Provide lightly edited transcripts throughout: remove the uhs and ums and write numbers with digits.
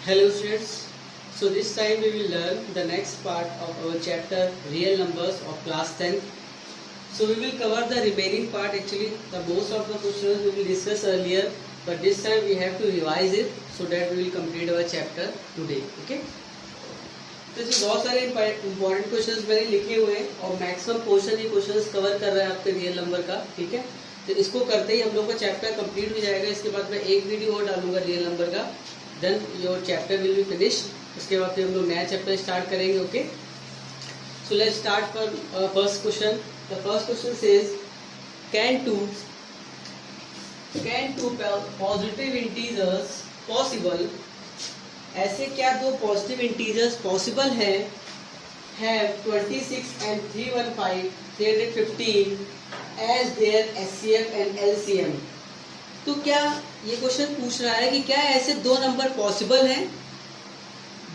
Hello students, so this time we will learn the next part of our chapter real numbers of class 10th. So we will cover the remaining part. Actually the most of the questions we will discuss earlier, but this time we have to revise it so that we will complete our chapter today. Okay, तो इसमें बहुत सारे important questions मैंने लिखे हुए हैं और maximum portion ये क्वेश्चंस कवर कर रहा है आपके रियल नंबर का. ठीक है, तो इसको करते ही हम लोग का चैप्टर कंप्लीट हो जाएगा. इसके बाद मैं एक वीडियो और डालूंगा रियल नंबर का, then your chapter will be finished. उसके बाद फिर हम लोग नया चैप्टर स्टार्ट करेंगे. Okay, so let's start for first question. The first question says can two positive integers possible, ऐसे क्या दो पॉजिटिव इंटीजर्स पॉसिबल हैं, have 26 and 315 as their HCF and LCM. तो क्या ये क्वेश्चन पूछ रहा है कि क्या ऐसे दो नंबर पॉसिबल हैं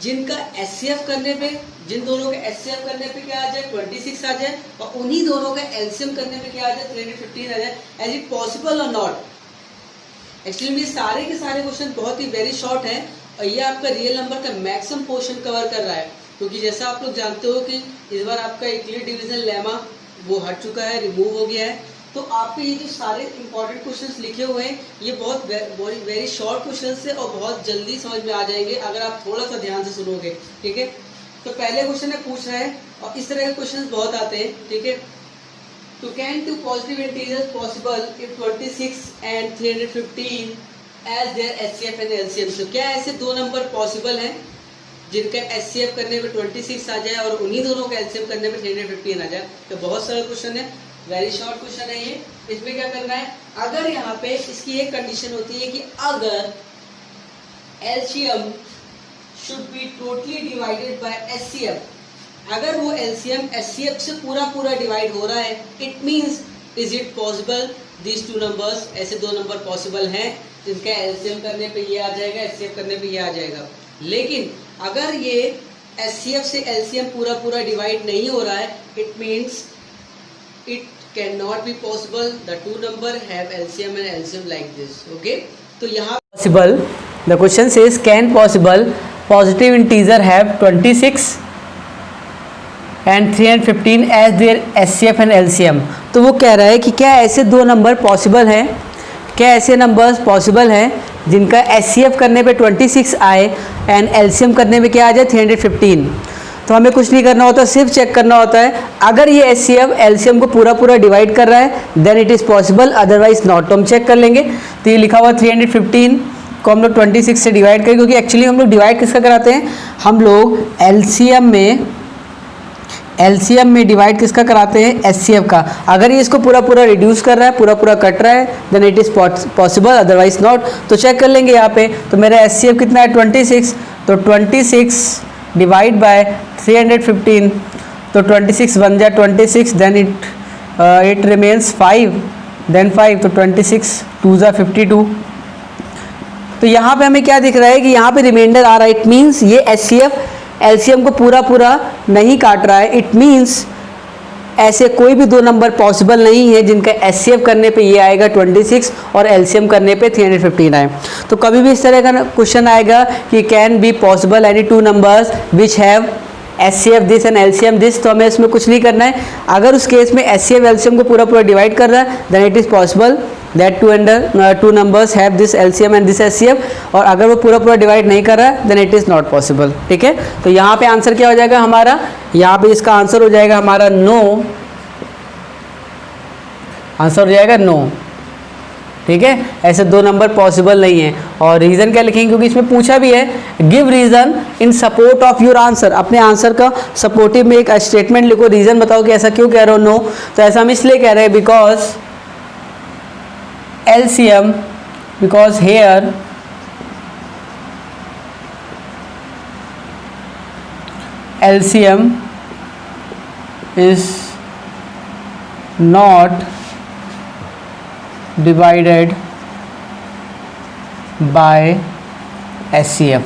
जिनका एचसीएफ करने पे, जिन दोनों के एचसीएफ करने पे क्या आ जाए 26 आ जाए और उन्हीं दोनों का एलसीएम करने पे क्या आ जाए 315 आ जाए. एज इट पॉसिबल और नॉट. एक्चुअली ये सारे के सारे क्वेश्चन बहुत ही वेरी शॉर्ट हैं और ये आपका रियल नंबर का मैक्सिमम पोर्शन कवर कर रहा है, क्योंकि जैसा आप लोग जानते हो कि इस बार आपका यूक्लिड डिवीजन लेमा वो हट चुका है, रिमूव हो गया है. तो आपके ये जो सारे इंपॉर्टेंट क्वेश्चंस लिखे हुए हैं ये बहुत वेरी शॉर्ट क्वेश्चंस है और बहुत जल्दी समझ में आ जाएंगे अगर आप थोड़ा सा ध्यान से सुनोगे. ठीक है, तो पहले क्वेश्चन में पूछ रहा है और इस तरह के क्वेश्चंस बहुत आते हैं. ठीक है, तो can two positive integers possible if 26 and 315 as their HCF and LCM. तो क्या ऐसे दो नंबर पॉसिबल हैं जिनका एचसीएफ करने पे 26 आ जाए और उन्हीं दोनों का एलसीएम करने पे 315 आ जाए. तो बहुत सारा क्वेश्चन है, वेरी शॉर्ट क्वेश्चन है ये. इसमें क्या करना है, अगर यहाँ पे इसकी एक कंडीशन होती है कि अगर LCM should be totally divided by HCF, अगर वो एलसीएम एचसीएफ से पूरा डिवाइड हो रहा है, it means is it possible these two numbers, ऐसे दो नंबर पॉसिबल हैं जिनका एलसीएम करने पे ये आ जाएगा, एचसीएफ करने पे ये आ जाएगा. लेकिन अगर ये एचसीएफ से एलसीएम पूरा डिवाइड नहीं हो रहा है, it means it cannot be possible the two number have LCM and LCM like this. Okay, तो यहाँ possible, the question says can possible positive integer have 26 and 315 as their HCF and LCM. तो वो कह रहा है कि क्या ऐसे दो नंबर पॉसिबल हैं, क्या ऐसे नंबर्स पॉसिबल हैं जिनका HCF करने पे 26 आए एंड LCM करने पे क्या आ जाए 315. तो हमें कुछ नहीं करना होता, सिर्फ चेक करना होता है अगर ये एचसीएफ एलसीएम को पूरा डिवाइड कर रहा है then it is possible, otherwise not. तो हम चेक कर लेंगे. तो ये लिखा हुआ 315 को हम लोग 26 से डिवाइड करें, क्योंकि एक्चुअली हम लोग डिवाइड किसका कराते हैं, हम लोग एलसीएम में डिवाइड किसका कराते हैं, एचसीएफ का. अगर ये इसको पूरा रिड्यूस कर रहा है, पूरा कट रहा है then it is possible, otherwise not. तो चेक कर लेंगे यहाँ पे. तो मेरा एचसीएफ कितना है 26, तो 26 डिवाइड बाय 315, तो 26 बन जाए 26, देन इट रिमेन्स 5, देन 5, तो 26 2 जा 52. तो यहाँ पे हमें क्या दिख रहा है कि यहाँ पे रिमाइंडर आ रहा है. इट मीन्स ये एचसीएफ एलसीएम को पूरा नहीं काट रहा है. इट मीन्स ऐसे कोई भी दो नंबर पॉसिबल नहीं है जिनका एचसीएफ करने पे ये आएगा 26 और एलसीएम करने पे 315 आए. तो कभी भी इस तरह का क्वेश्चन आएगा कि can be possible any two numbers which have HCF this and LCM this, तो हमें इसमें कुछ नहीं करना है. अगर उस केस में एचसीएफ एलसीएम को पूरा डिवाइड कर रहा है then it is possible that two numbers have this LCM and this HCF. और अगर वो पूरा डिवाइड नहीं कर रहा है then it is not possible. ठीक है, तो यहाँ पे आंसर क्या हो जाएगा हमारा, यहाँ पे इसका आंसर हो जाएगा हमारा नो. आंसर हो जाएगा नो. ठीक है, ऐसे दो नंबर पॉसिबल नहीं है. और रीज़न क्या लिखेंगे, क्योंकि इसमें पूछा भी है give reason in support of your answer. अपने आंसर का सपोर्टिव में एक स्टेटमेंट लिखो, रीज़न बताओ कि ऐसा क्यों कह रहे हो नो. तो ऐसा हम इसलिए कह रहे हैं because LCM, because here LCM is not divided by HCF.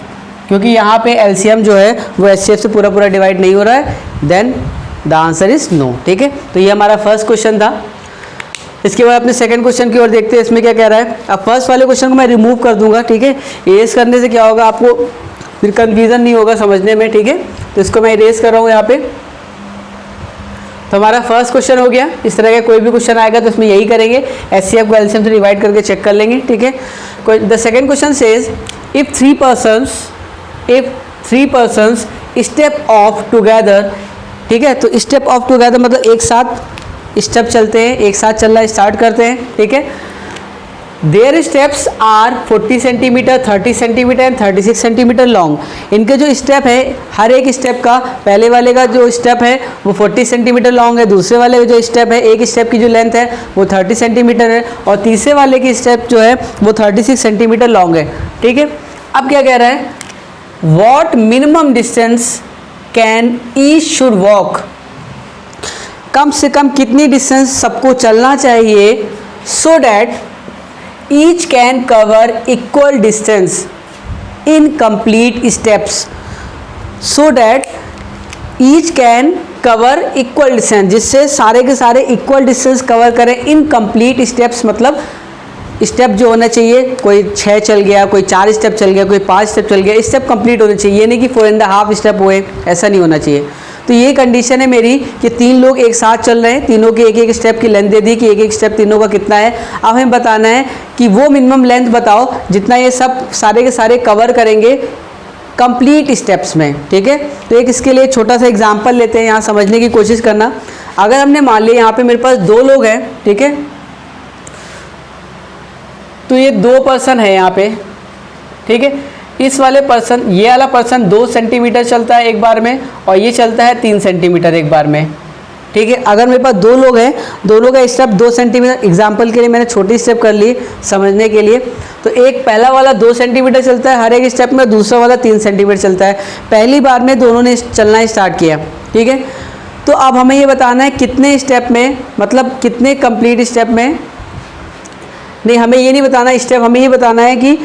क्योंकि यहाँ पे एलसीएम जो है वो एचसीएफ से पूरा डिवाइड नहीं हो रहा है, then the answer is no. ठीक है, तो ये हमारा फर्स्ट क्वेश्चन था. इसके बाद अपने सेकंड क्वेश्चन की ओर देखते हैं. इसमें क्या कह रहा है, अब फर्स्ट वाले क्वेश्चन को मैं रिमूव कर दूंगा. ठीक है, एस करने से क्या होगा, आपको फिर कंफ्यूजन नहीं होगा समझने में, ठीक है। तो इसको मैं इरेज कर रहा हूँ यहाँ पे। तो हमारा फर्स्ट क्वेश्चन हो गया। इस तरह का कोई भी क्वेश्चन आएगा तो उसमें यही करेंगे, एचसीएफ को एलसीएम से डिवाइड करके चेक कर लेंगे, ठीक है। The second question says if three persons step of together, ठीक है। तो स्टेप ऑफ टुगेदर मतलब एक साथ स्टेप चलते हैं, एक साथ चलना स्टार्ट करते हैं, ठीक है। There steps are 40 centimetre, 30 centimetre and 36 centimetre long. इनके जो स्टेप है, हर एक स्टेप का, पहले वाले का जो स्टेप है वो 40 सेंटीमीटर लॉन्ग है, दूसरे वाले का जो स्टेप है, एक स्टेप की जो लेंथ है वो 30 सेंटीमीटर है, और तीसरे वाले की स्टेप जो है वो 36 सेंटीमीटर लॉन्ग है, ठीक है। अब क्या कह रहा है, what minimum distance can each should walk, कम से कम कितनी डिस्टेंस सबको चलना चाहिए, so that each can cover equal distance in complete steps, so that each can cover equal distance, जिससे सारे के सारे इक्वल डिस्टेंस कवर करें इन कंप्लीट स्टेप्स। मतलब स्टेप जो होना चाहिए, कोई 6 चल गया, कोई 4 स्टेप चल गया, कोई 5 स्टेप चल गया, स्टेप कंप्लीट होने चाहिए, ये नहीं कि 4.5 स्टेप हुए, ऐसा नहीं होना चाहिए। तो ये कंडीशन है मेरी कि 3 लोग एक साथ चल रहे हैं, तीनों के एक एक स्टेप की लेंथ दे दी कि एक एक स्टेप तीनों का कितना है। अब हमें बताना है कि वो मिनिमम लेंथ बताओ जितना ये सब सारे के सारे कवर करेंगे कंप्लीट स्टेप्स में, ठीक है। तो एक इसके लिए छोटा सा एग्जांपल लेते हैं, यहाँ समझने की कोशिश करना। अगर हमने मान लिया यहाँ पे मेरे पास 2 लोग हैं, ठीक है, तो ये 2 पर्सन है यहाँ पे, ठीक है। इस वाले पर्सन, ये वाला पर्सन 2 सेंटीमीटर चलता है एक बार में, और ये चलता है 3 सेंटीमीटर एक बार में, ठीक है। अगर मेरे पास 2 लोग हैं, दोनों का स्टेप 2 सेंटीमीटर, एग्जाम्पल के लिए मैंने छोटी स्टेप कर ली समझने के लिए। तो एक पहला वाला 2 सेंटीमीटर चलता है हर एक स्टेप में, दूसरा वाला 3 सेंटीमीटर चलता है। पहली बार में दोनों ने चलना स्टार्ट किया, ठीक है। तो अब हमें ये बताना है कितने स्टेप में, मतलब कितने कंप्लीट स्टेप में, नहीं हमें ये नहीं बताना स्टेप, हमें ये बताना है कि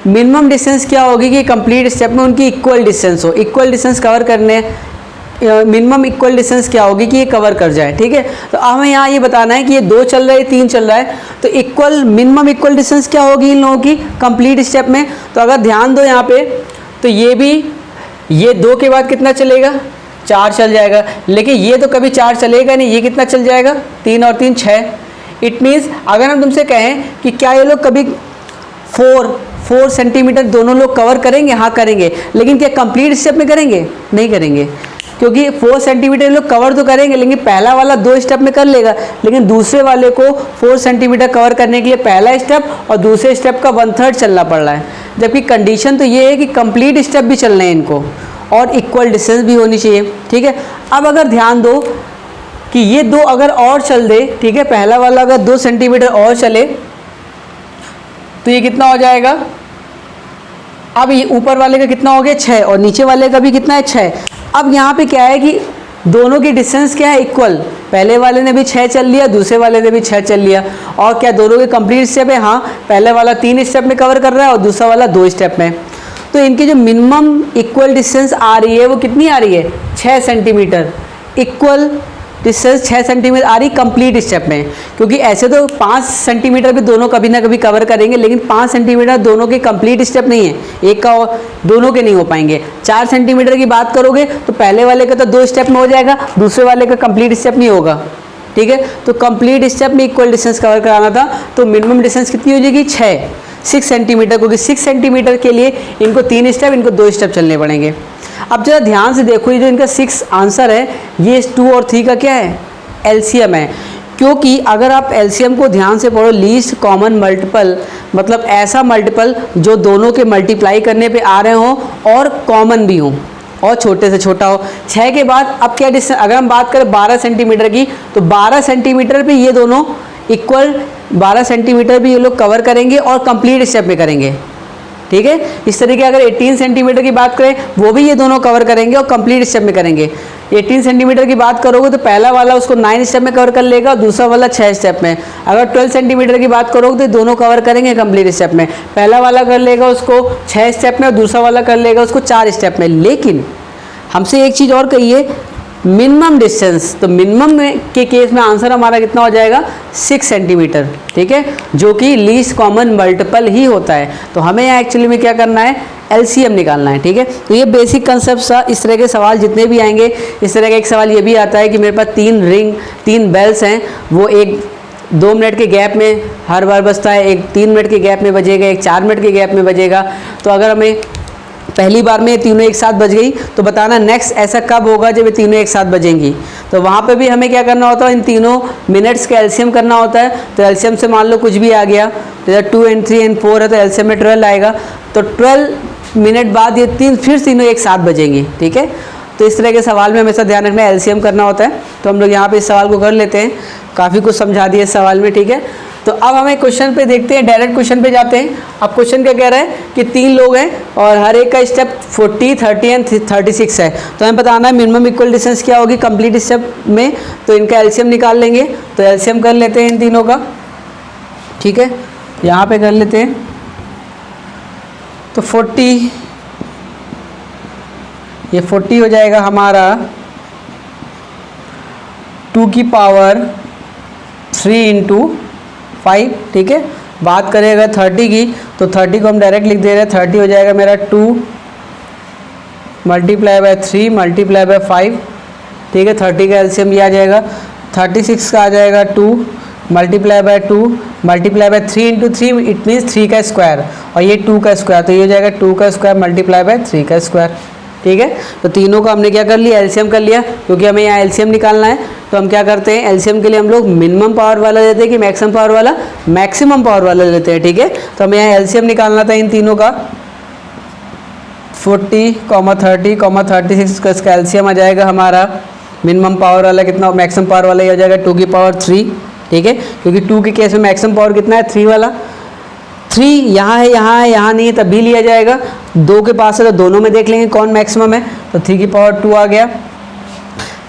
मिनिमम डिस्टेंस क्या होगी कि कंप्लीट स्टेप में उनकी इक्वल डिस्टेंस हो, इक्वल डिस्टेंस कवर करने, मिनिमम इक्वल डिस्टेंस क्या होगी कि ये कवर कर जाए, ठीक है। तो हमें यहाँ ये बताना है कि ये 2 चल रहा है, 3 चल रहा है, तो इक्वल मिनिमम इक्वल डिस्टेंस क्या होगी इन लोगों की कंप्लीट स्टेप में। तो अगर ध्यान दो यहाँ पे, तो ये 2 के बाद कितना चलेगा, 4 चल जाएगा, लेकिन ये तो कभी 4 चलेगा नहीं, ये कितना चल जाएगा, 3 और 3 6। इट मीन्स अगर हम तुमसे कहें कि क्या ये लोग कभी 4 सेंटीमीटर दोनों लोग कवर करेंगे, हाँ करेंगे, लेकिन क्या कंप्लीट स्टेप में करेंगे, नहीं करेंगे, क्योंकि 4 सेंटीमीटर लोग कवर तो करेंगे, लेकिन पहला वाला 2 स्टेप में कर लेगा, लेकिन दूसरे वाले को 4 सेंटीमीटर कवर करने के लिए पहला स्टेप और दूसरे स्टेप का 1/3 चलना पड़ रहा है। जबकि कंडीशन तो ये है कि कंप्लीट स्टेप भी चलने हैं इनको और इक्वल डिस्टेंस भी होनी चाहिए, ठीक है। अब अगर ध्यान दो कि ये 2 अगर और चल दे, ठीक है, पहला वाला अगर 2 सेंटीमीटर और चले तो ये कितना हो जाएगा, अब ये ऊपर वाले का कितना हो गया 6 और नीचे वाले का भी कितना है 6। अब यहाँ पे क्या है कि दोनों की डिस्टेंस क्या है, इक्वल, पहले वाले ने भी 6 चल लिया, दूसरे वाले ने भी 6 चल लिया, और क्या दोनों के कंप्लीट स्टेप है, हाँ पहले वाला 3 स्टेप में कवर कर रहा है और दूसरा वाला 2 स्टेप में। तो इनकी जो मिनिमम इक्वल डिस्टेंस आ रही है वो कितनी आ रही है, 6 सेंटीमीटर, इक्वल डिस्टेंस 6 सेंटीमीटर आ रही कंप्लीट स्टेप में। क्योंकि ऐसे तो 5 सेंटीमीटर भी दोनों कभी ना कभी कवर करेंगे, लेकिन 5 सेंटीमीटर दोनों के कंप्लीट स्टेप नहीं है, एक का दोनों के नहीं हो पाएंगे। 4 सेंटीमीटर की बात करोगे तो पहले वाले का तो 2 स्टेप में हो जाएगा, दूसरे वाले का कंप्लीट स्टेप नहीं होगा, ठीक है। तो कंप्लीट स्टेप में इक्वल डिस्टेंस कवर कराना था, तो मिनिमम डिस्टेंस कितनी हो जाएगी 6 सेंटीमीटर, क्योंकि 6 सेंटीमीटर के लिए इनको 3 स्टेप, इनको 2 स्टेप चलने पड़ेंगे। अब जरा ध्यान से देखो, ये जो इनका 6 आंसर है, ये 2 और 3 का क्या है, एलसीएम है। क्योंकि अगर आप एलसीएम को ध्यान से पढ़ो, लीस्ट कॉमन मल्टीपल, मतलब ऐसा मल्टीपल जो दोनों के मल्टीप्लाई करने पे आ रहे हो और कॉमन भी हो और छोटे से छोटा हो। 6 के बाद अब क्या डिस्टेंस, अगर हम बात करें 12 सेंटीमीटर की, तो 12 सेंटीमीटर पे ये दोनों इक्वल, 12 सेंटीमीटर भी ये लोग कवर करेंगे और कंप्लीट स्टेप में करेंगे, ठीक है। इस तरीके अगर 18 सेंटीमीटर की बात करें, वो भी ये दोनों कवर करेंगे और कंप्लीट स्टेप में करेंगे। 18 सेंटीमीटर की बात करोगे तो पहला वाला उसको 9 स्टेप में कवर कर लेगा और दूसरा वाला 6 स्टेप में। अगर 12 सेंटीमीटर की बात करोगे तो दोनों कवर करेंगे कंप्लीट स्टेप में, पहला वाला कर लेगा उसको 6 स्टेप में और दूसरा वाला कर लेगा उसको 4 स्टेप में। लेकिन हमसे एक चीज़ और कही है मिनिमम डिस्टेंस, तो मिनिमम के केस में आंसर हमारा कितना हो जाएगा 6 सेंटीमीटर, ठीक है, जो कि लीस्ट कॉमन मल्टीपल ही होता है। तो हमें यहाँ एक्चुअली में क्या करना है, एलसीएम निकालना है, ठीक है। तो ये बेसिक कंसेप्ट था। इस तरह के सवाल जितने भी आएंगे, इस तरह का एक सवाल ये भी आता है कि मेरे पास 3 बेल्स हैं, वो एक 2 मिनट के गैप में हर बार बजता है, एक 3 मिनट के गैप में बजेगा, एक 4 मिनट के गैप में बजेगा। तो अगर हमें पहली बार में ये तीनों एक साथ बज गई तो बताना नेक्स्ट ऐसा कब होगा जब ये तीनों एक साथ बजेंगी। तो वहाँ पे भी हमें क्या करना होता है, इन तीनों मिनट्स का एलसीएम करना होता है। तो एलसीएम से मान लो कुछ भी आ गया, जैसे 2 and 3 and 4 है तो एलसीएम में 12 आएगा। तो 12 मिनट बाद ये फिर तीनों एक साथ बजेंगी, ठीक है। तो इस तरह के सवाल में हमेशा ध्यान रखना है, एलसीएम करना होता है। तो हम लोग यहाँ पे इस सवाल को कर लेते हैं, काफ़ी कुछ समझा दिया इस सवाल में, ठीक है। तो अब हमें क्वेश्चन पे देखते हैं, डायरेक्ट क्वेश्चन पे जाते हैं। अब क्वेश्चन क्या कह रहा है कि 3 लोग हैं और हर एक का स्टेप 40, 30 एंड 36 है। तो हमें बताना है मिनिमम इक्वल डिस्टेंस क्या होगी कंप्लीट स्टेप में। तो इनका एलसीएम निकाल लेंगे। तो एलसीएम कर लेते हैं इन तीनों का, ठीक है, यहाँ पे कर लेते हैं। तो 40, ये 40 हो जाएगा हमारा 2 की पावर 3 into 5, ठीक है। बात करेगा 30 की, तो 30 को हम डायरेक्ट लिख दे रहे हैं। 30 हो जाएगा मेरा 2 मल्टीप्लाई बाय 3 मल्टीप्लाई बाय 5, ठीक है। 30 का एलसीएम ये आ जाएगा। 36 का आ जाएगा 2 multiply by 2 multiply by 3 into 3, it means 3 का स्क्वायर, और ये 2 का स्क्वायर, तो ये हो जाएगा 2 का स्क्वायर मल्टीप्लाई बाय 3 का स्क्वायर, ठीक है। तो तीनों का हमने क्या कर लिया, एलसीएम कर लिया। क्योंकि हमें यहाँ एलसीएम निकालना है तो हम क्या करते हैं, एलसीएम के लिए हम लोग मिनिमम पावर वाला लेते हैं कि मैक्सिमम पावर वाला, मैक्सिमम पावर वाला लेते हैं, ठीक है। तो हमें यहाँ एलसीएम निकालना था इन तीनों का। 40, 30, 36 का इसका एलसीएम आ जाएगा हमारा। मिनिमम पावर वाला कितना, मैक्सिमम पावर वाला ये हो जाएगा 2 की पावर 3, ठीक है। क्योंकि 2 के केस में मैक्सिमम पावर कितना है, 3 वाला। 3 यहाँ है, यहाँ है, यहाँ नहीं है, तब भी लिया जाएगा। 2 के पास है तो दोनों में देख लेंगे कौन मैक्सिमम है। तो 3 की पावर 2 आ गया।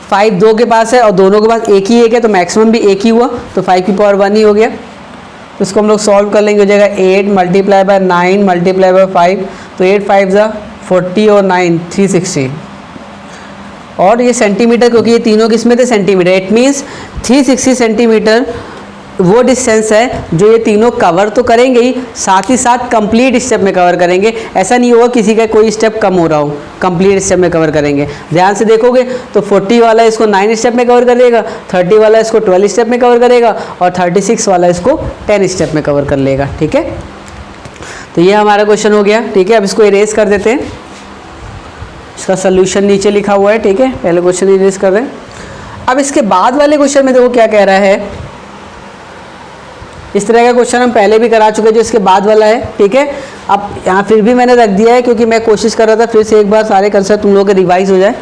5 2 के पास है और दोनों के पास एक ही एक है, तो मैक्सिमम भी एक ही हुआ, तो 5 की पावर 1 ही हो गया। तो इसको हम लोग सॉल्व कर लेंगे, हो जाएगा 8 मल्टीप्लाई बाय 9 मल्टीप्लाई बाय 5, तो 8 5 जा 40 और 9 360। और ये सेंटीमीटर, क्योंकि ये तीनों किस में थे, सेंटीमीटर, इट मीन्स 360 सेंटीमीटर वो डिस्टेंस है जो ये तीनों कवर तो करेंगे ही, साथ ही साथ कंप्लीट स्टेप में कवर करेंगे। ऐसा नहीं होगा किसी का कोई स्टेप कम हो रहा हो, कंप्लीट स्टेप में कवर करेंगे। ध्यान से देखोगे तो 40 वाला इसको 9 स्टेप में कवर करेगा, 30 वाला इसको 12 स्टेप में कवर करेगा, और 36 वाला इसको 10 स्टेप में कवर कर लेगा, ठीक है। तो ये हमारा क्वेश्चन हो गया, ठीक है। अब इसको इरेज कर देते हैं, इसका सोल्यूशन नीचे लिखा हुआ है, ठीक है। पहले क्वेश्चन इरेज कर रहे हैं। अब इसके बाद वाले क्वेश्चन में देखो क्या कह रहा है। इस तरह का क्वेश्चन हम पहले भी करा चुके हैं, जो इसके बाद वाला है, ठीक है। अब यहाँ फिर भी मैंने रख दिया है क्योंकि मैं कोशिश कर रहा था फिर से एक बार सारे कंसेप्ट तुम लोगों के रिवाइज हो जाए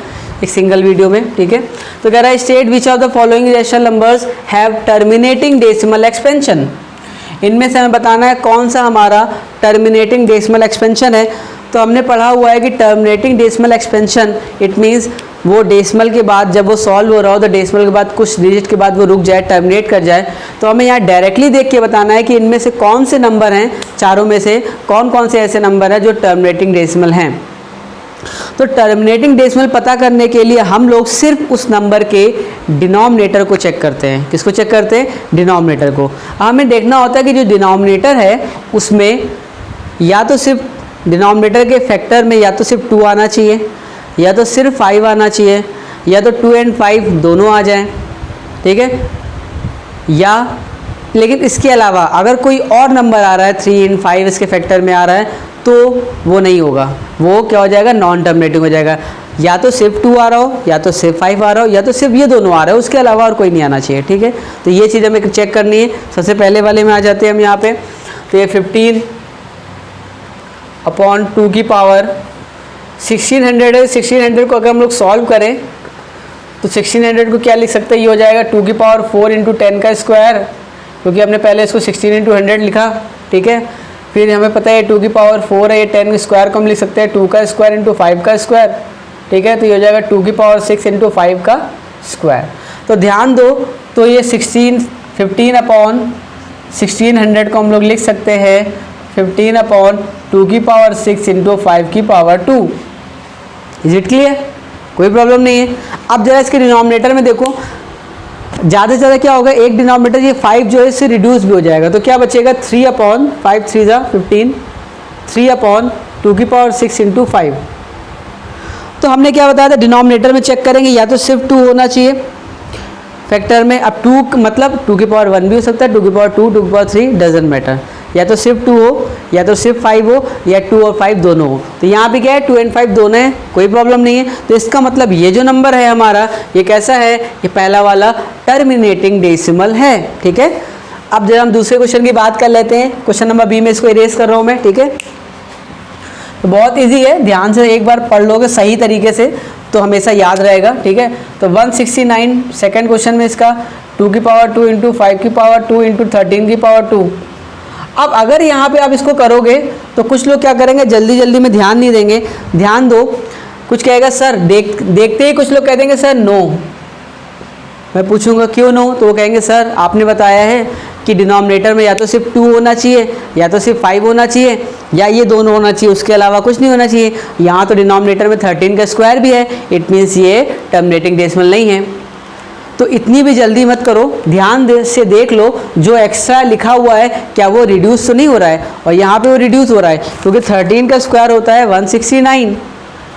एक सिंगल वीडियो में, ठीक है। तो कह रहा है state which of the following rational numbers have terminating decimal expansion. इनमें से हमें बताना है कौन सा हमारा टर्मिनेटिंग डेसिमल एक्सपेंशन है। तो हमने पढ़ा हुआ है कि terminating decimal expansion it means वो डेसिमल के बाद जब वो सॉल्व हो रहा हो तो डेसिमल के बाद कुछ डिजिट के बाद वो रुक जाए, टर्मिनेट कर जाए। तो हमें यहाँ डायरेक्टली देख के बताना है कि इनमें से कौन से नंबर हैं, चारों में से कौन कौन से ऐसे नंबर हैं जो टर्मिनेटिंग डेसिमल हैं। तो टर्मिनेटिंग डेसिमल पता करने के लिए हम लोग सिर्फ उस नंबर के डिनोमिनेटर को चेक करते हैं। किसको चेक करते हैं? डिनोमिनेटर को। हमें देखना होता है कि जो डिनोमिनेटर है उसमें या तो सिर्फ डिनोमिनेटर के फैक्टर में या तो सिर्फ 2 आना चाहिए, या तो सिर्फ 5 आना चाहिए, या तो 2 और 5 दोनों आ जाएं, ठीक है। या लेकिन इसके अलावा अगर कोई और नंबर आ रहा है 3 और 5 इसके फैक्टर में आ रहा है तो वो नहीं होगा, वो क्या हो जाएगा? नॉन टर्मिनेटिंग हो जाएगा। या तो सिर्फ 2 आ रहा हो, या तो सिर्फ 5 आ रहा हो, या तो सिर्फ ये दोनों आ रहा है, उसके अलावा और कोई नहीं आना चाहिए, ठीक है। तो ये चीज़ हमें चेक करनी है। सबसे पहले वाले में आ जाते हैं हम यहाँ पे। तो ये 15/2 की पावर 1600 है। 1600 को अगर हम लोग सॉल्व करें तो 1600 को क्या लिख सकते हैं? ये हो जाएगा 2 की पावर 4 × 10 का स्क्वायर, क्योंकि हमने पहले इसको 16 × 100 लिखा, ठीक है। फिर हमें पता है 2 की पावर 4 है, ये 10 के स्क्वायर को हम लिख सकते हैं 2 का स्क्वायर × 5 का स्क्वायर, ठीक है। तो ये हो जाएगा 2 की पावर 6 × 5 का स्क्वायर। तो ध्यान दो, तो ये 15/1600 को हम लोग लिख सकते हैं 15/2 की पावर 6 × 5 की पावर 2। Is it clear? कोई प्रॉब्लम नहीं है। अब जरा इसके डिनोमिनेटर में देखो, ज़्यादा से ज़्यादा क्या होगा, एक डिनोमिनेटर ये 5 जो है इससे रिड्यूस भी हो जाएगा, तो क्या बचेगा 3/5 3 ज़ा 15, 3/2⁶ इंटू 5। तो हमने क्या बताया था, डिनोमिनेटर में चेक करेंगे या तो सिर्फ 2 होना चाहिए फैक्टर में। अब 2 मतलब 2⁻1 भी हो सकता है, 2⁻2 2⁻3 डजेंट मैटर, या तो सिर्फ 2 हो या तो सिर्फ 5 हो या 2 और 5 दोनों हो। तो यहाँ पे क्या है 2 और 5 दोनों है, कोई प्रॉब्लम नहीं है। तो इसका मतलब ये जो नंबर है हमारा ये कैसा है, ये पहला वाला टर्मिनेटिंग डेसिमल है, ठीक है। अब जब हम दूसरे क्वेश्चन की बात कर लेते हैं, क्वेश्चन नंबर बी में इसको इरेज कर रहा हूँ मैं, ठीक है। तो बहुत ईजी है, ध्यान से एक बार पढ़ लोगे सही तरीके से तो हमेशा याद रहेगा, ठीक है। तो 169 सेकेंड क्वेश्चन में इसका 2⁻2 इंटू 5⁻2 इंटू 13⁻2। अब अगर यहाँ पे आप इसको करोगे तो कुछ लोग क्या करेंगे, जल्दी जल्दी में ध्यान नहीं देंगे, ध्यान दो। कुछ कहेगा सर देखते ही कुछ लोग कह देंगे सर नो। मैं पूछूंगा क्यों नो, तो वो कहेंगे सर आपने बताया है कि डिनोमिनेटर में या तो सिर्फ 2 होना चाहिए या तो सिर्फ 5 होना चाहिए या ये दोनों होना चाहिए, उसके अलावा कुछ नहीं होना चाहिए। यहाँ तो डिनोमिनेटर में 13 का स्क्वायर भी है, इट मीन्स ये टर्मिनेटिंग डेसिमल नहीं है। तो इतनी भी जल्दी मत करो, ध्यान से देख लो जो एक्स्ट्रा लिखा हुआ है क्या वो रिड्यूस तो नहीं हो रहा है, और यहाँ पे वो रिड्यूस हो रहा है क्योंकि 13 का स्क्वायर होता है 169,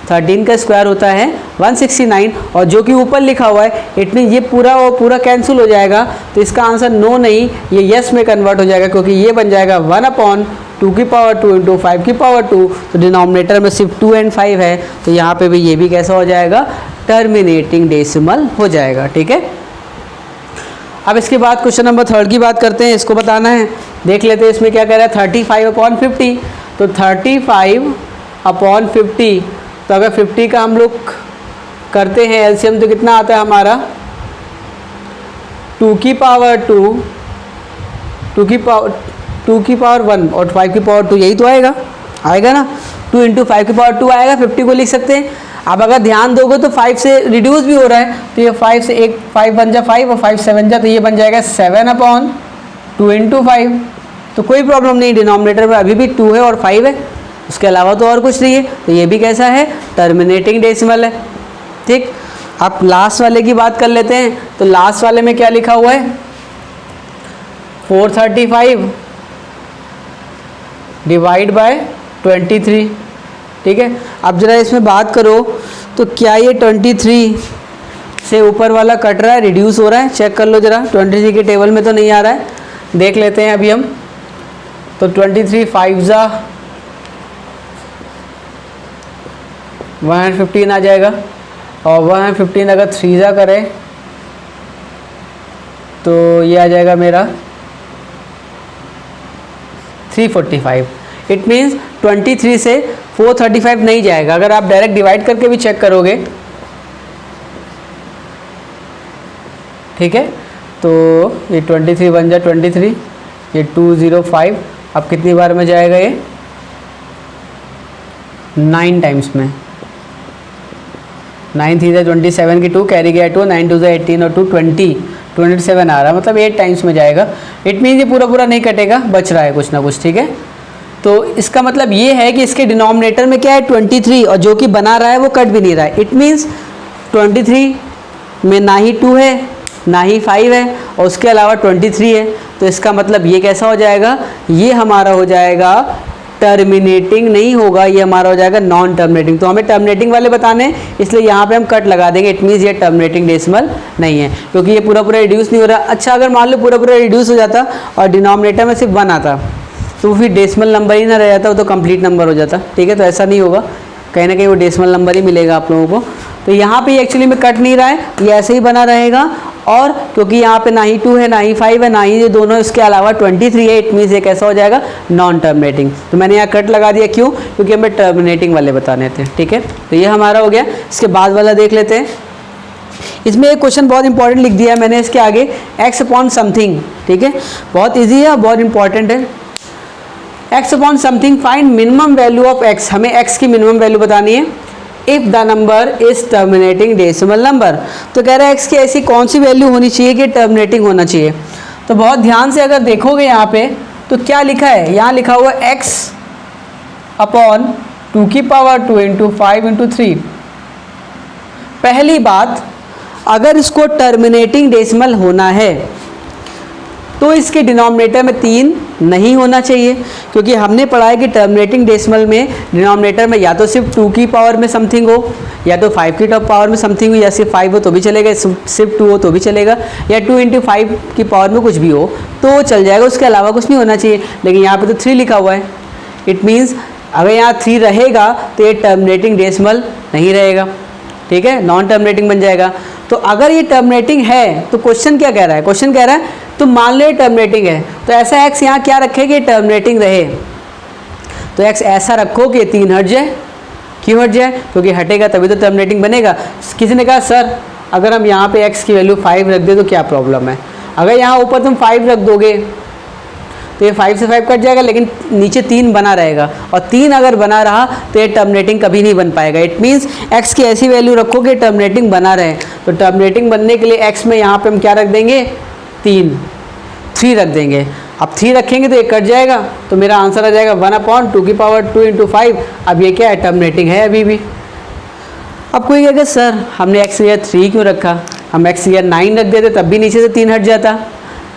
13 का स्क्वायर होता है 169, और जो कि ऊपर लिखा हुआ है इट मीन ये पूरा और पूरा कैंसिल हो जाएगा। तो इसका आंसर नो नहीं, ये यस में कन्वर्ट हो जाएगा क्योंकि ये बन जाएगा 1/2⁻2 इंटू 5⁻2। तो डिनोमिनेटर में सिर्फ 2 और 5 है, तो यहाँ पे भी ये भी कैसा हो जाएगा, टर्मिनेटिंग डेसिमल हो जाएगा, ठीक है। अब इसके बाद क्वेश्चन नंबर 3 की बात करते हैं, इसको बताना है। देख लेते हैं इसमें क्या कह रहा है, 35/50। तो 35/50, तो अगर 50 का हम लोग करते हैं एलसीएम तो कितना आता है हमारा 2⁻2 2⁻1 और 5⁻2, यही तो आएगा ना। 2 इंटू 5⁻2 आएगा, 50 को लिख सकते हैं। अब अगर ध्यान दोगे तो 5 से रिड्यूस भी हो रहा है, तो ये 5 से 5 बन जा 5 और 5 7 जा, तो ये बन जाएगा 7/2 इंटू 5। तो कोई प्रॉब्लम नहीं, डिनोमिनेटर में अभी भी 2 है और 5 है, उसके अलावा तो और कुछ नहीं है। तो ये भी कैसा है, टर्मिनेटिंग डेसिमल है, ठीक। अब लास्ट वाले की बात कर लेते हैं। तो लास्ट वाले में क्या लिखा हुआ है, 435 डिवाइड बाय 23, ठीक है। अब जरा इसमें बात करो तो क्या ये 23 से ऊपर वाला कट रहा है, रिड्यूस हो रहा है, चेक कर लो जरा। 23 के टेबल में तो नहीं आ रहा है, देख लेते हैं अभी हम। तो 23 5 जा 115 आ जाएगा, और 115 अगर 3 जा करें तो ये आ जाएगा मेरा 345। इट मीन्स 23 से 435 नहीं जाएगा। अगर आप डायरेक्ट डिवाइड करके भी चेक करोगे, ठीक है, तो ये 23 बन जाए 23, ये 205। अब कितनी बार में जाएगा ये, 9 टाइम्स में। 9 3 जा 27 की 2 कैरी गया 2, 9 2 जा 18 और 2 27 आ रहा है, मतलब 8 टाइम्स में जाएगा। इट मीन्स ये पूरा नहीं कटेगा, बच रहा है कुछ ना कुछ, ठीक है। तो इसका मतलब ये है कि इसके डिनोमिनेटर में क्या है 23, और जो कि बना रहा है वो कट भी नहीं रहा है। इट मीन्स 23 में ना ही 2 है ना ही 5 है, और उसके अलावा 23 है। तो इसका मतलब ये कैसा हो जाएगा, ये हमारा हो जाएगा टर्मिनेटिंग नहीं होगा, ये हमारा हो जाएगा नॉन टर्मिनेटिंग। तो हमें टर्मिनेटिंग वाले बताने हैं, इसलिए यहाँ पे हम कट लगा देंगे। इट मीन्स ये टर्मिनेटिंग डेसिमल नहीं है, क्योंकि ये पूरा रिड्यूस नहीं हो रहा। अच्छा, अगर मान लो पूरा रिड्यूस हो जाता और डिनोमिनेटर में सिर्फ 1 आता तो फिर डेसिमल नंबर ही ना रह जाता, वो तो कंप्लीट नंबर हो जाता, ठीक है। तो ऐसा नहीं होगा, कहीं ना कहीं वो डेसिमल नंबर ही मिलेगा आप लोगों को। तो यहाँ पे एक्चुअली में कट नहीं रहा है, ये ऐसे ही बना रहेगा। और क्योंकि यहाँ पे ना ही 2 है ना ही 5 है ना ही ये दोनों, इसके अलावा 23 है, इट मीन्स ये कैसा हो जाएगा, नॉन टर्मिनेटिंग। तो मैंने यहाँ कट लगा दिया, क्यों, क्योंकि हमें टर्मिनेटिंग वाले बताने थे, ठीक है। तो ये हमारा हो गया। इसके बाद वाला देख लेते हैं। इसमें एक क्वेश्चन बहुत इंपॉर्टेंट लिख दिया है मैंने इसके आगे, x अपॉन समथिंग, ठीक है। बहुत ईजी है, बहुत इंपॉर्टेंट है। x upon something, find minimum value of x। हमें x की मिनिमम वैल्यू बतानी है if the number is terminating decimal number. तो कह रहा है x की ऐसी कौन सी वैल्यू होनी चाहिए कि टर्मिनेटिंग होना चाहिए। तो बहुत ध्यान से अगर देखोगे यहाँ पे तो क्या लिखा है, यहाँ लिखा हुआ x अपॉन 2 की पावर 2 इंटू 5 इंटू 3। पहली बात, अगर इसको टर्मिनेटिंग डेसिमल होना है तो इसके डिनोमिनेटर में 3 नहीं होना चाहिए, क्योंकि हमने पढ़ा है कि टर्मिनेटिंग डेसिमल में डिनोमिनेटर में या तो सिर्फ 2 की पावर में समथिंग हो, या तो 5 की पावर में समथिंग हो, या सिर्फ 5 हो तो भी चलेगा, सिर्फ 2 हो तो भी चलेगा, या 2 × 5 की पावर में कुछ भी हो तो चल जाएगा, उसके अलावा कुछ नहीं होना चाहिए। लेकिन यहाँ पे तो 3 लिखा हुआ है, इट मीन्स अगर यहाँ 3 रहेगा तो ये टर्मिनेटिंग डेसिमल नहीं रहेगा, ठीक है, नॉन टर्मिनेटिंग बन जाएगा। तो अगर ये टर्मिनेटिंग है तो क्वेश्चन क्या कह रहा है, क्वेश्चन कह रहा है तो मान लो ये टर्मिनेटिंग है, तो ऐसा एक्स यहाँ क्या रखे कि टर्मिनेटिंग रहे, तो एक्स ऐसा रखो कि 3 हट जाए। क्यों हट जाए? क्योंकि हटेगा तभी तो टर्मिनेटिंग बनेगा। किसी ने कहा सर अगर हम यहाँ पे एक्स की वैल्यू 5 रख दे तो क्या प्रॉब्लम है? अगर यहाँ ऊपर तुम 5 रख दोगे तो ये 5 से 5 कट जाएगा, लेकिन नीचे 3 बना रहेगा, और 3 अगर बना रहा तो ये टर्मिनेटिंग कभी नहीं बन पाएगा। इट मीन्स एक्स की ऐसी वैल्यू रखो कि टर्मिनेटिंग बना रहे। तो टर्मिनेटिंग बनने के लिए एक्स में यहाँ पे हम क्या रख देंगे? 3 रख देंगे। अब 3 रखेंगे तो ये कट जाएगा, तो मेरा आंसर आ जाएगा 1/2 की पावर 2 × 5। अब ये क्या है? टर्मिनेटिंग है अभी भी। अब कोई कहेगा सर हमने एक्स ईयर 3 क्यों रखा, हम एक्स ईयर 9 रख देते तब भी नीचे से 3 हट जाता।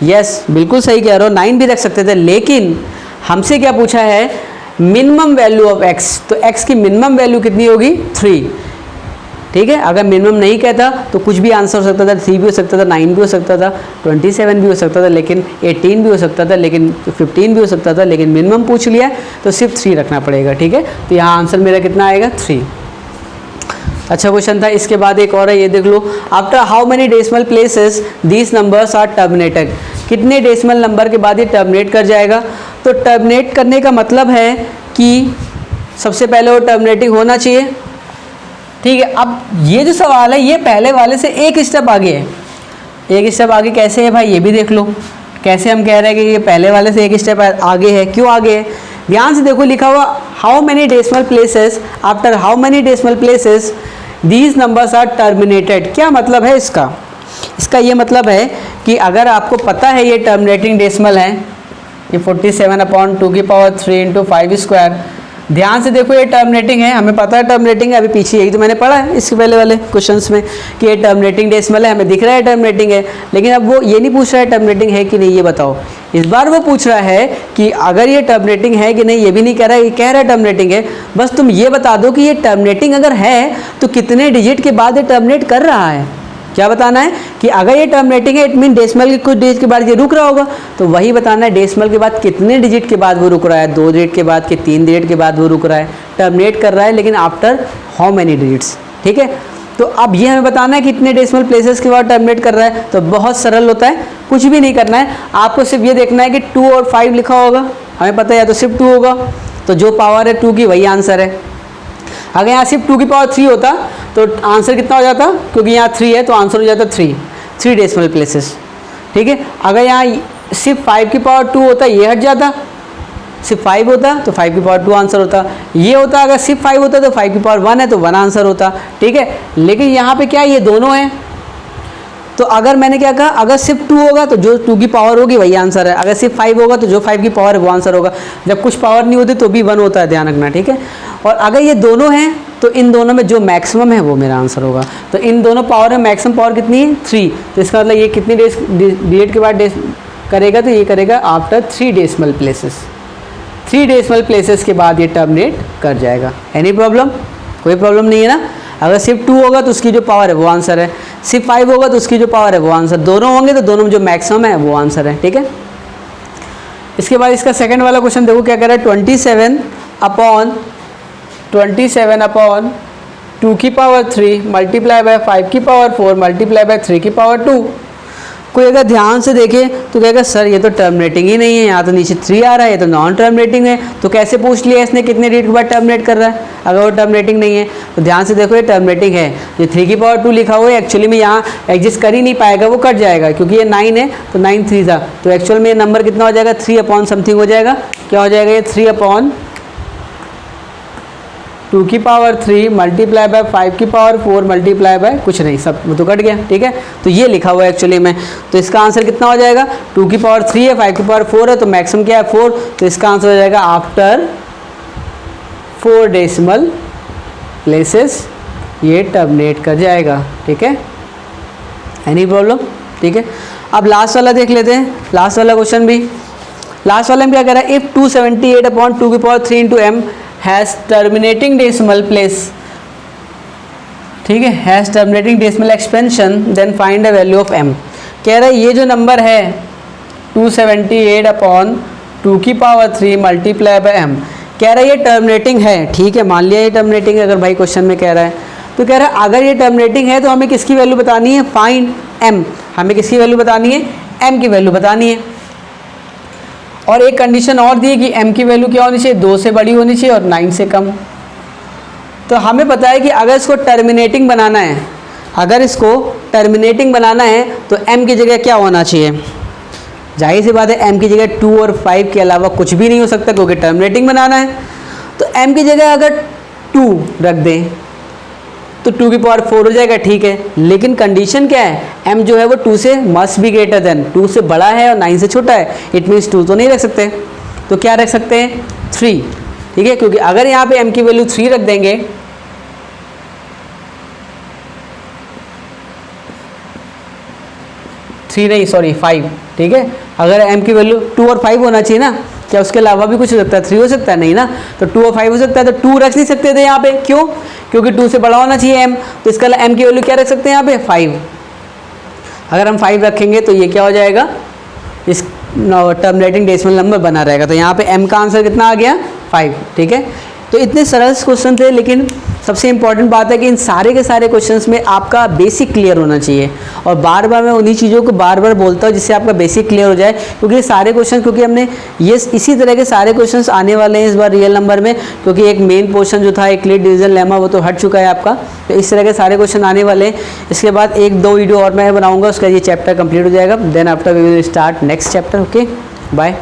यस बिल्कुल सही कह रहे हो, 9 भी रख सकते थे, लेकिन हमसे क्या पूछा है? Minimum value of x. तो एक्स की मिनिमम वैल्यू कितनी होगी? 3। ठीक है, अगर मिनिमम नहीं कहता तो कुछ भी आंसर हो सकता था, 3 भी हो सकता था, 9 भी हो सकता था, 27 भी हो सकता था, लेकिन 18 भी हो सकता था, लेकिन 15 भी हो सकता था, लेकिन मिनिमम पूछ लिया तो सिर्फ 3 रखना पड़ेगा। ठीक है, तो यहाँ आंसर मेरा कितना आएगा? 3। अच्छा क्वेश्चन था। इसके बाद एक और है, ये देख लो। After how many decimal places these numbers are terminated. कितने डेसिमल नंबर के बाद ये टर्मिनेट कर जाएगा? तो टर्मिनेट करने का मतलब है कि सबसे पहले वो टर्मिनेटिंग होना चाहिए। ठीक है, अब ये जो सवाल है ये पहले वाले से एक स्टेप आगे है। एक स्टेप आगे कैसे है भाई, ये भी देख लो। कैसे हम कह रहे हैं कि ये पहले वाले से एक स्टेप आगे है? क्यों आगे है? ध्यान से देखो, लिखा हुआ how many decimal places, after how many decimal places these numbers are terminated. क्या मतलब है इसका? इसका ये मतलब है कि अगर आपको पता है ये टर्मिनेटिंग डेसिमल है, ये 47/2 की पावर 3 × 5²। ध्यान से देखो, ये टर्मिनेटिंग है, हमें पता है टर्मिनेटिंग है। अभी पीछे यही तो मैंने पढ़ा है इसके पहले वाले क्वेश्चंस में कि ये टर्मिनेटिंग डेसिमल है, हमें दिख रहा है टर्मिनेटिंग है। लेकिन अब वो ये नहीं पूछ रहा है टर्मिनेटिंग है कि नहीं, ये बताओ। इस बार वो पूछ रहा है कि अगर ये टर्मिनेटिंग है कि नहीं, ये भी नहीं कह रहा है, ये कह रहा है टर्मिनेटिंग है। बस तुम ये बता दो कि ये टर्मिनेटिंग अगर है तो कितने डिजिट के बाद ये टर्मिनेट कर रहा है। क्या बताना है कि अगर ये टर्मिनेटिंग है इट मीन डेसिमल के कुछ डिजिट के बाद ये रुक रहा होगा, तो वही बताना है डेसिमल के बाद कितने डिजिट के बाद वो रुक रहा है। 2 डिजिट के बाद कि 3 डिजिट के बाद वो रुक रहा है, टर्मिनेट कर रहा है, लेकिन आफ्टर हाउ मेनी डिजिट्स। ठीक है, तो अब ये हमें बताना है कि कितने डेसिमल प्लेसेस के बाद टर्मिनेट कर रहा है। तो बहुत सरल होता है, कुछ भी नहीं करना है, आपको सिर्फ ये देखना है कि 2 और 5 लिखा होगा, हमें पता है, या तो सिर्फ 2 होगा, तो जो पावर है 2 की वही आंसर है। अगर यहाँ सिर्फ 2 की पावर 3 होता तो आंसर कितना हो जाता? क्योंकि यहाँ 3 है तो आंसर हो जाता 3 डेसिमल प्लेसेस। ठीक है, अगर यहाँ सिर्फ 5 की पावर 2 होता ये हट जाता, सिर्फ 5 होता तो 5 की पावर 2 आंसर होता। ये होता अगर सिर्फ 5 होता तो 5 की पावर 1 है तो 1 आंसर होता। ठीक है, लेकिन यहाँ पे क्या ये दोनों हैं, तो अगर मैंने क्या कहा, अगर सिर्फ 2 होगा तो जो 2 की पावर होगी वही आंसर है, अगर सिर्फ 5 होगा तो जो 5 की पावर है वो आंसर होगा। जब कुछ पावर नहीं होती तो भी 1 होता है, ध्यान रखना। ठीक है, और अगर ये दोनों हैं तो इन दोनों में जो मैक्सिमम है वो मेरा आंसर होगा। तो इन दोनों पावर में मैक्सिमम पावर कितनी है? 3। तो इसका मतलब ये कितनी डिजिट के बाद करेगा? तो ये करेगा after 3 decimal places. 3 decimal places के बाद ये टर्मिनेट कर जाएगा। Any problem? कोई प्रॉब्लम नहीं है ना। अगर सिर्फ 2 होगा तो उसकी जो पावर है वो आंसर है, सिर्फ 5 होगा तो उसकी जो पावर है वो आंसर, दोनों होंगे तो दोनों में जो मैक्सिमम है वो आंसर है। ठीक है, इसके बाद इसका सेकंड वाला क्वेश्चन देखो क्या कह रहा है। 27/2 की पावर 3 मल्टीप्लाई बाय 5 की पावर 4 मल्टीप्लाई बाय 3 की पावर 2। कोई अगर ध्यान से देखे तो कहेगा सर ये तो टर्मिनेटिंग ही नहीं है, यहाँ तो नीचे 3 आ रहा है, ये तो नॉन टर्मिनेटिंग है। तो कैसे पूछ लिया इसने कितने डिजिट के बाद टर्मिनेट कर रहा है अगर वो टर्मिनेटिंग नहीं है? तो ध्यान से देखो, ये टर्मिनेटिंग है। ये 3 की पावर 2 लिखा हुआ है, एक्चुअली में यहाँ एग्जिस्ट कर ही नहीं पाएगा, वो कट जाएगा, क्योंकि ये 9 है तो 9 3 था, तो एक्चुअल में ये नंबर कितना हो जाएगा? 3 अपॉन समथिंग हो जाएगा। क्या हो जाएगा ये? 3/2 की पावर 3 मल्टीप्लाई बाय 5 की पावर 4 मल्टीप्लाई बाय कुछ नहीं, सब तो कट गया। ठीक है, तो ये लिखा हुआ है एक्चुअली में। तो इसका आंसर कितना हो जाएगा? 2 की पावर 3 है, 5 की पावर 4 है, तो मैक्सिमम क्या है? 4। तो इसका आंसर हो जाएगा आफ्टर 4 डेसिमल प्लेसेस ये टर्मिनेट कर जाएगा। ठीक है, एनी प्रॉब्लम? ठीक है, अब लास्ट वाला देख लेते हैं, लास्ट वाला क्वेश्चन भी। लास्ट वाले में क्या कह रहा है, इफ 278 अपॉन 2 की power 3 into M has terminating decimal place, ठीक है, has terminating decimal expansion, then find the value of M. कह रहा है ये जो नंबर है 278 अपॉन 2 की पावर 3 मल्टीप्लाई बाय एम, कह रहा है ये टर्मिनेटिंग है। ठीक है, मान लिया ये टर्मिनेटिंग है, अगर भाई क्वेश्चन में कह रहा है तो कह रहा है अगर ये टर्मिनेटिंग है तो हमें किसकी वैल्यू बतानी है, फाइंड एम। हमें किसकी वैल्यू बतानी है, एम की वैल्यू बतानी है। और एक कंडीशन और दी है कि एम की वैल्यू क्या होनी चाहिए, 2 से बड़ी होनी चाहिए और 9 से कम। तो हमें पता है कि अगर इसको टर्मिनेटिंग बनाना है, अगर इसको टर्मिनेटिंग बनाना है तो m की जगह क्या होना चाहिए, जाहिर सी बात है m की जगह 2 और 5 के अलावा कुछ भी नहीं हो सकता क्योंकि टर्मिनेटिंग बनाना है। तो m की जगह अगर 2 रख दें तो 2 की पावर 4 हो जाएगा। ठीक है, लेकिन कंडीशन क्या है, m जो है वो 2 से मस्ट बी ग्रेटर देन, 2 से बड़ा है और 9 से छोटा है, इट मीन्स 2 तो नहीं रख सकते, तो क्या रख सकते हैं, 3। ठीक है, क्योंकि अगर यहाँ पे m की वैल्यू 3 रख देंगे, 3 नहीं सॉरी 5, ठीक है, अगर m की वैल्यू 2 और 5 होना चाहिए ना, क्या उसके अलावा भी कुछ हो सकता है, 3 हो सकता है, नहीं ना, तो 2 और 5 हो सकता है, तो 2 रख नहीं सकते थे यहाँ पे, क्यों, क्योंकि 2 से बड़ा होना चाहिए m, तो इसका m की वैल्यू क्या रख सकते हैं यहाँ पे, 5। अगर हम 5 रखेंगे तो ये क्या हो जाएगा, इस टर्मिनेटिंग डेसिमल नंबर बना रहेगा, तो यहाँ पे m का आंसर कितना आ गया, 5। ठीक है, तो इतने सरल क्वेश्चन थे, लेकिन सबसे इंपॉर्टेंट बात है कि इन सारे के सारे क्वेश्चंस में आपका बेसिक क्लियर होना चाहिए। और बार बार मैं उन्हीं चीज़ों को बार बार बोलता हूँ जिससे आपका बेसिक क्लियर हो जाए, क्योंकि ये सारे क्वेश्चन, क्योंकि हमने ये इसी तरह के सारे क्वेश्चंस आने वाले हैं इस बार रियल नंबर में, क्योंकि एक मेन पोर्शन जो था एक डिवीजन लेमा वो तो हट चुका है आपका, तो इस तरह के सारे क्वेश्चन आने वाले हैं। इसके बाद 1-2 वीडियो और मैं बनाऊँगा, उसका ये चैप्टर कंप्लीट हो जाएगा, then after we will start next chapter. Okay, bye.